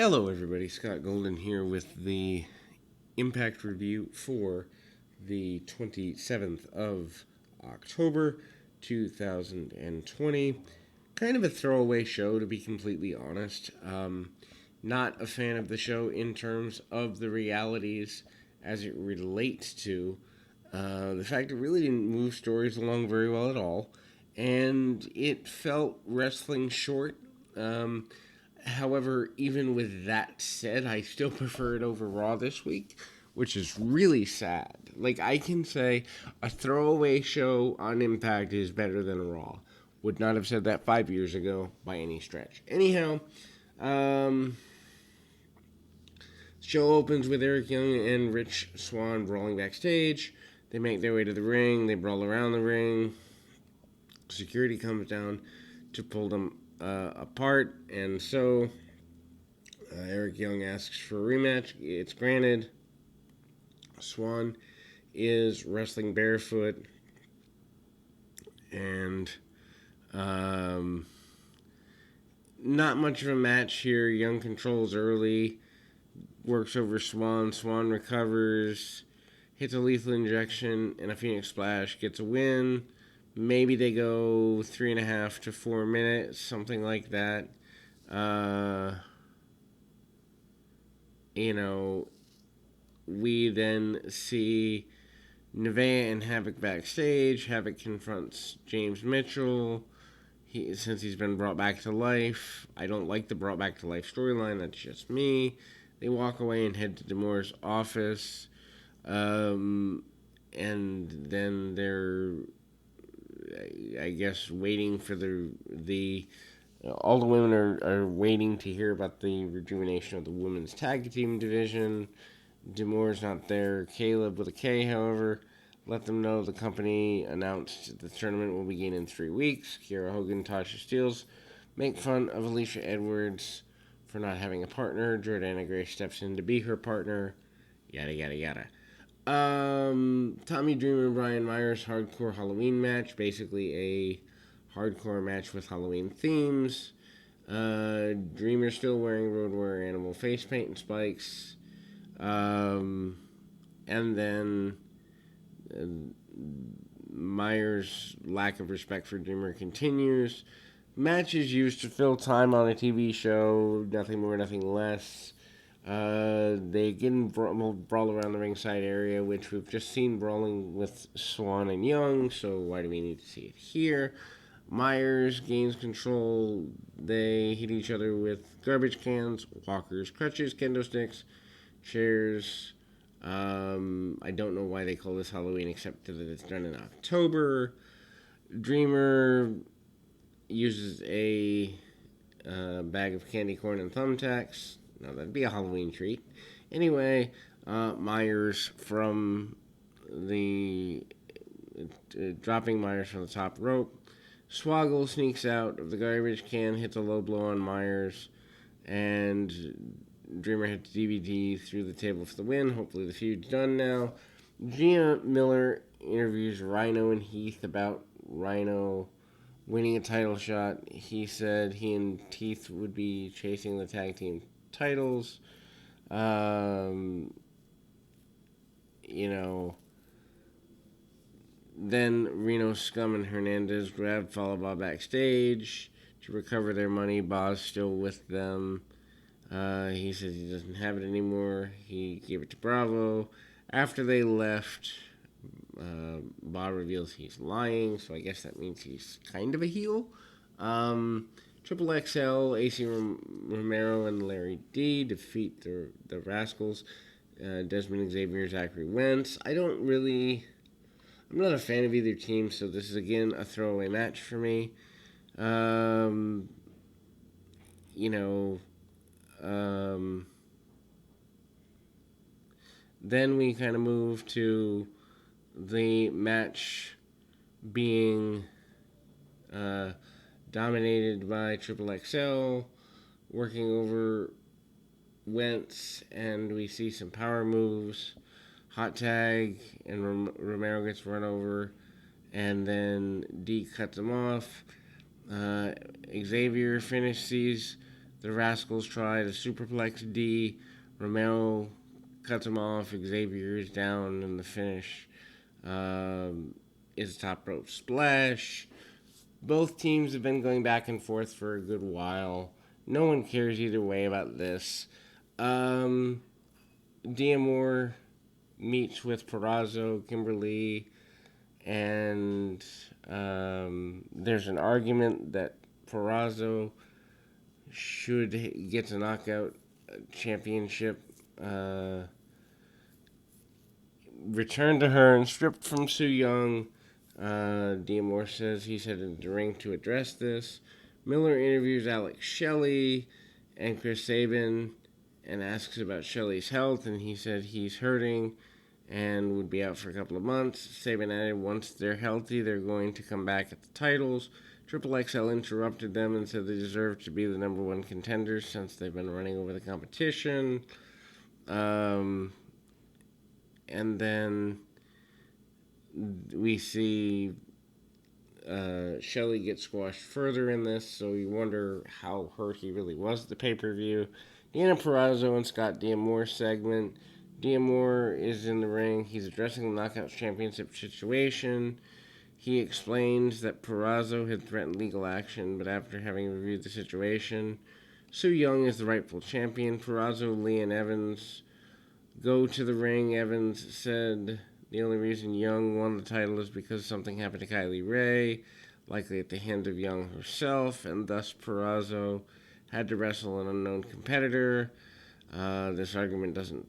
Hello, everybody. Scott Golden here with the Impact Review for the 27th of October 2020. Kind of a throwaway show, to be completely honest. Not a fan of the show in terms of the realities as it relates to the fact it really didn't move stories along very well at all, and it felt wrestling short. However, even with that said, I still prefer it over Raw this week, which is really sad. Like, I can say a throwaway show on Impact is better than Raw. Would not have said that 5 years ago by any stretch. Anyhow, the show opens with Eric Young and Rich Swann brawling backstage. They make their way to the ring. They brawl around the ring. Security comes down to pull them apart, and so Eric Young asks for a rematch. It's granted. Swann is wrestling barefoot, and not much of a match here. Young controls early, works over Swann. Swann recovers, hits a lethal injection, and a Phoenix Splash, gets a win. Maybe they go 3.5 to 4 minutes, something like that. We then see Nevaeh and Havoc backstage. Havoc confronts James Mitchell. Since he's been brought back to life. I don't like the brought back to life storyline. That's just me. They walk away and head to D'Amore's office. And then they're, I guess, waiting for the all the women are waiting to hear about the rejuvenation of the women's tag team division. D'Amore's not there. Caleb with a K, however, let them know the company announced the tournament will begin in 3 weeks. Kiera Hogan, Tasha Steelz make fun of Alicia Edwards for not having a partner. Jordana Grace steps in to be her partner. Yada, yada, yada. Tommy Dreamer and Brian Myers hardcore Halloween match. Basically a hardcore match with Halloween themes. Dreamer still wearing Road Warrior animal face paint and spikes. And then Myers' lack of respect for Dreamer continues. Match is used to fill time on a TV show. Nothing more, nothing less. They again brawl around the ringside area, which we've just seen brawling with Swann and Young, so why do we need to see it here? Myers gains control. They hit each other with garbage cans, walkers, crutches, kendo sticks, chairs. I don't know why they call this Halloween except that it's done in October. Dreamer uses a bag of candy corn and thumbtacks. Now, that'd be a Halloween treat. Anyway, Myers from the... dropping Myers from the top rope. Swoggle sneaks out of the garbage can, hits a low blow on Myers, and Dreamer hits DVD through the table for the win. Hopefully the feud's done now. Gia Miller interviews Rhino and Heath about Rhino winning a title shot. He said he and Heath would be chasing the tag team titles. Then Reno Scum and Hernandez grab Fallah Bahh backstage to recover their money. Bahh's still with them. He says he doesn't have it anymore. He gave it to Bravo. After they left, Bahh reveals he's lying, so I guess that means he's kind of a heel. Triple XL, AC Romero, and Larry D defeat the Rascals. Desmond Xavier, Zachary Wentz. I'm not a fan of either team, so this is again a throwaway match for me. Then we kind of move to the match being dominated by Triple XL, working over Wentz, and we see some power moves. Hot tag, and Romero gets run over, and then D cuts him off. Xavier finishes The Rascals tried a superplex D. Romero cuts him off. Xavier is down in the finish. Is a top rope splash. Both teams have been going back and forth for a good while. No one cares either way about this. D'Amore meets with Purrazzo, Kimberly, and there's an argument that Purrazzo should get the knockout championship returned to her and stripped from Su Yung. D'Amore says he's headed to the ring to address this. Miller interviews Alex Shelley and Chris Sabin and asks about Shelley's health, and he said he's hurting and would be out for a couple of months. Sabin added once they're healthy, they're going to come back at the titles. Triple XL interrupted them and said they deserve to be the number one contenders since they've been running over the competition. And then we see Shelley get squashed further in this, so you wonder how hurt he really was at the pay-per-view. Deonna Purrazzo and Scott D'Amore segment. D'Amore is in the ring. He's addressing the Knockouts Championship situation. He explains that Purrazzo had threatened legal action, but after having reviewed the situation, Su Yung is the rightful champion. Purrazzo, Lee, and Evans go to the ring. Evans said the only reason Young won the title is because something happened to Kylie Ray, likely at the hand of Young herself, and thus Purrazzo had to wrestle an unknown competitor. This argument doesn't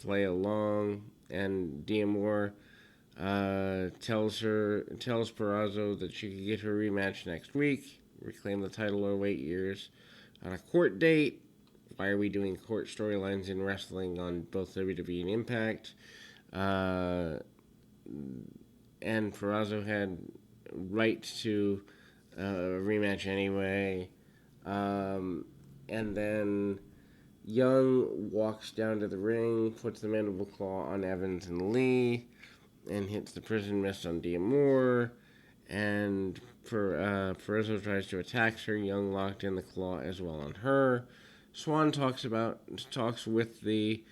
play along, and D'Amore tells Purrazzo that she could get her rematch next week, reclaim the title or wait years on a court date. Why are we doing court storylines in wrestling on both WWE and Impact? And Purrazzo had right to a rematch anyway. And then Young walks down to the ring, puts the mandible claw on Evans and Lee, and hits the prison mist on D'Amore. And Purrazzo tries to attack her. Young locked in the claw as well on her. Swan talks with the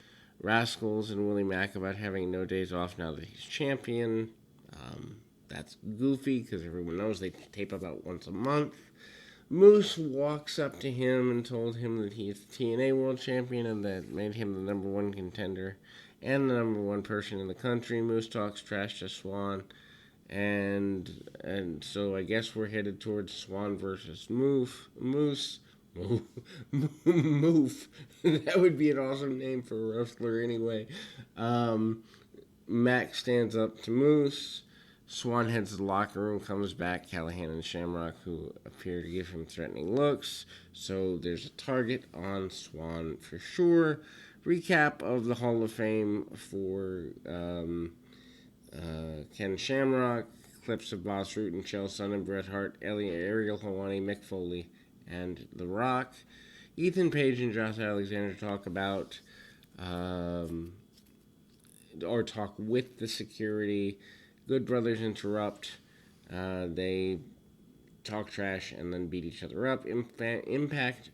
Rascals and Willie Mack about having no days off now that he's champion. That's goofy because everyone knows they tape about once a month. Moose walks up to him and told him that he's the TNA World Champion and that made him the number one contender and the number one person in the country. Moose talks trash to Swan, and so I guess we're headed towards Swan versus Moose. Moof. That would be an awesome name for a wrestler anyway. Mac stands up to Moose. Swan heads to the locker room, comes back. Callahan and Shamrock, who appear to give him threatening looks. So there's a target on Swan for sure. Recap of the Hall of Fame for Ken Shamrock. Clips of Boss Root and Chael Sonnen, Bret Hart, Ariel Helwani, Mick Foley, and The Rock. Ethan Page and Josh Alexander talk about or talk with the security. Good Brothers interrupt. They talk trash and then beat each other up. Impact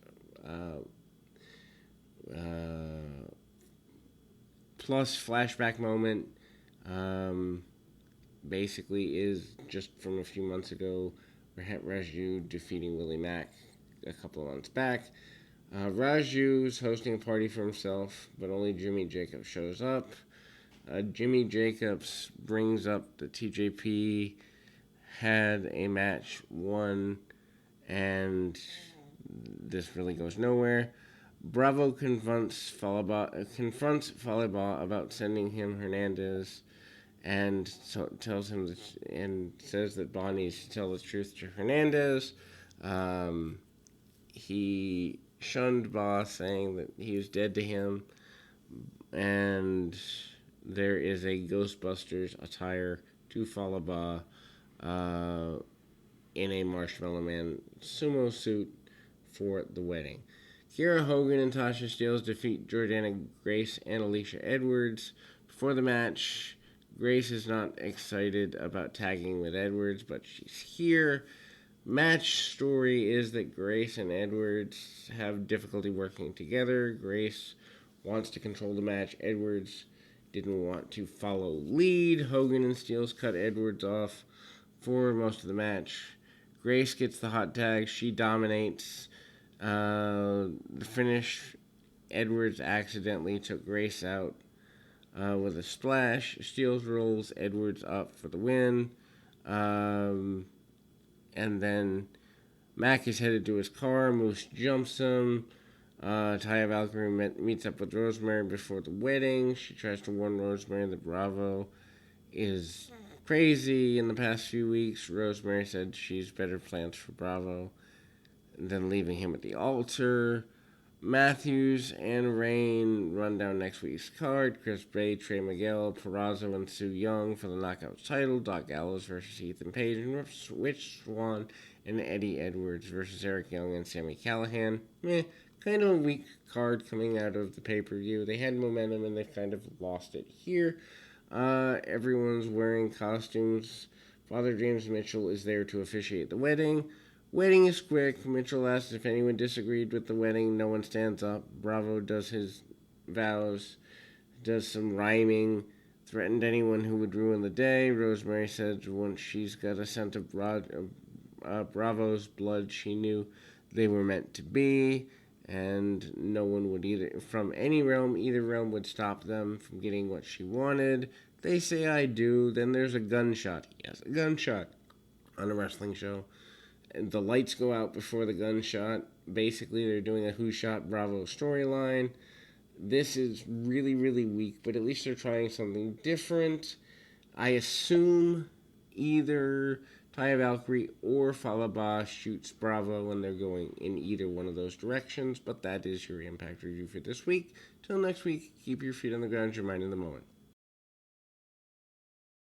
plus flashback moment basically is just from a few months ago. Raju defeating Willie Mack a couple of months back. Raju's hosting a party for himself, but only Jimmy Jacobs shows up. Jimmy Jacobs brings up that TJP had a match won, and this really goes nowhere. Bravo confronts Falaba about sending him Hernandez, and tells him and says that Bonnie needs to tell the truth to Hernandez. He shunned Boss, saying that he was dead to him, and there is a Ghostbusters attire to Falaba in a Marshmallow Man sumo suit for the wedding. Kiera Hogan and Tasha Steelz defeat Jordana Grace and Alicia Edwards. Before the match, Grace is not excited about tagging with Edwards, but she's here. Match story is that Grace and Edwards have difficulty working together. Grace wants to control the match. Edwards didn't want to follow lead. Hogan and Steels cut Edwards off for most of the match. Grace gets the hot tag. She dominates. The finish, Edwards accidentally took Grace out with a splash. Steels rolls Edwards up for the win. And then Mac is headed to his car. Moose jumps him. Taya Valkyrie meets up with Rosemary before the wedding. She tries to warn Rosemary that Bravo is crazy in the past few weeks. Rosemary said she's better plans for Bravo than leaving him at the altar. Matthews and Rain run down next week's card. Chris Bay, Trey Miguel, Peraza, and Sue Young for the Knockouts title. Doc Gallows versus Ethan Page, and Rich Swann and Eddie Edwards versus Eric Young and Sami Callihan. Kind of a weak card coming out of the pay-per-view. They had momentum and they've kind of lost it here. Everyone's wearing costumes. Father James Mitchell is there to officiate the wedding. Wedding is quick. Mitchell asks if anyone disagreed with the wedding. No one stands up. Bravo does his vows, does some rhyming, threatened anyone who would ruin the day. Rosemary said once she's got a scent of Bravo's blood, she knew they were meant to be, and no one would from either realm would stop them from getting what she wanted. They say I do. Then there's a gunshot. Yes, a gunshot on a wrestling show. The lights go out before the gunshot. Basically, they're doing a Who Shot Bravo storyline. This is really, really weak, but at least they're trying something different. I assume either Taya Valkyrie or Falaba shoots Bravo when they're going in either one of those directions, but that is your Impact review for this week. Till next week, keep your feet on the ground, your mind in the moment.